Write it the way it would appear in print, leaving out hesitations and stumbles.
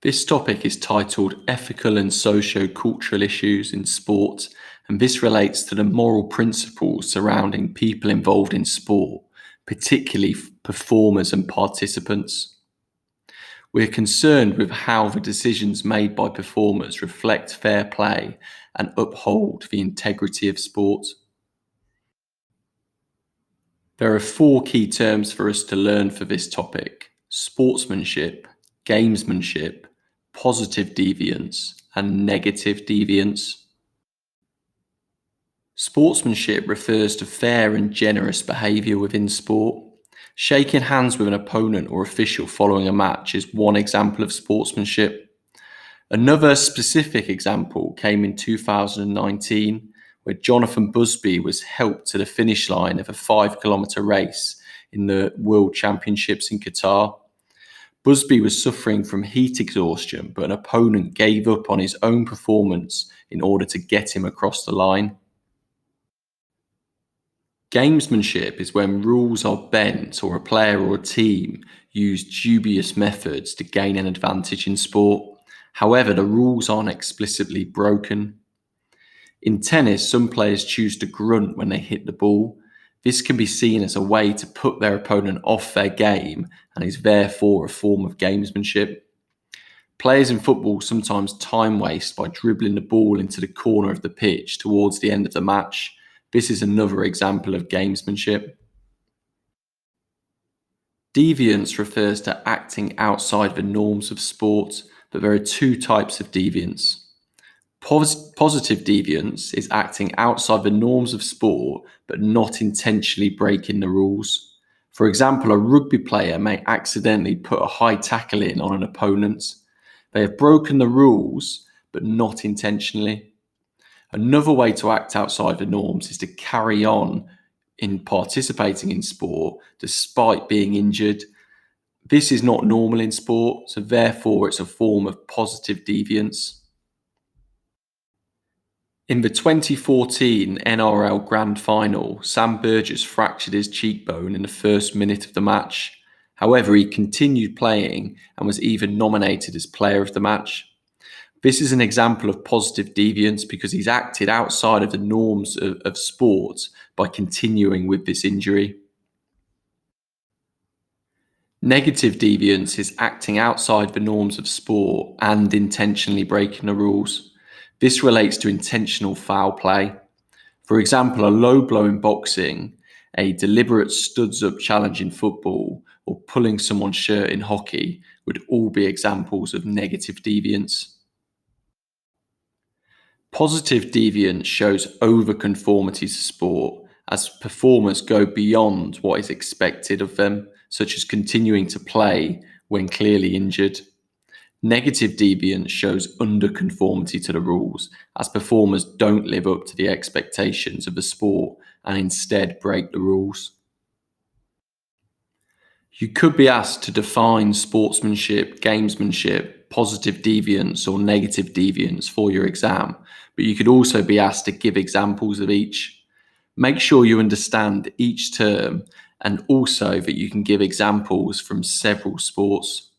This topic is titled Ethical and Socio-Cultural Issues in Sport, and this relates to the moral principles surrounding people involved in sport, particularly performers and participants. We're concerned with how the decisions made by performers reflect fair play and uphold the integrity of sport. There are four key terms for us to learn for this topic: sportsmanship, gamesmanship, positive deviance, and negative deviance. Sportsmanship refers to fair and generous behaviour within sport. Shaking hands with an opponent or official following a match is one example of sportsmanship. Another specific example came in 2019, where Jonathan Busby was helped to the finish line of a 5 kilometre race in the World Championships in Qatar. Busby was suffering from heat exhaustion, but an opponent gave up on his own performance in order to get him across the line. Gamesmanship is when rules are bent or a player or a team use dubious methods to gain an advantage in sport. However, the rules aren't explicitly broken. In tennis, some players choose to grunt when they hit the ball. This can be seen as a way to put their opponent off their game and is therefore a form of gamesmanship. Players in football sometimes time waste by dribbling the ball into the corner of the pitch towards the end of the match. This is another example of gamesmanship. Deviance refers to acting outside the norms of sport, but there are two types of deviance. Positive deviance is acting outside the norms of sport, but not intentionally breaking the rules. For example, a rugby player may accidentally put a high tackle in on an opponent. They have broken the rules, but not intentionally. Another way to act outside the norms is to carry on in participating in sport despite being injured. This is not normal in sport, so therefore it's a form of positive deviance. In the 2014 NRL Grand Final, Sam Burgess fractured his cheekbone in the first minute of the match. However, he continued playing and was even nominated as Player of the Match. This is an example of positive deviance because he's acted outside of the norms of sport by continuing with this injury. Negative deviance is acting outside the norms of sport and intentionally breaking the rules. This relates to intentional foul play. For example, a low blow in boxing, a deliberate studs up challenge in football, or pulling someone's shirt in hockey would all be examples of negative deviance. Positive deviance shows overconformity to sport as performers go beyond what is expected of them, such as continuing to play when clearly injured. Negative deviance shows underconformity to the rules as performers don't live up to the expectations of the sport and instead break the rules. You could be asked to define sportsmanship, gamesmanship, positive deviance, or negative deviance for your exam, but you could also be asked to give examples of each. Make sure you understand each term and also that you can give examples from several sports.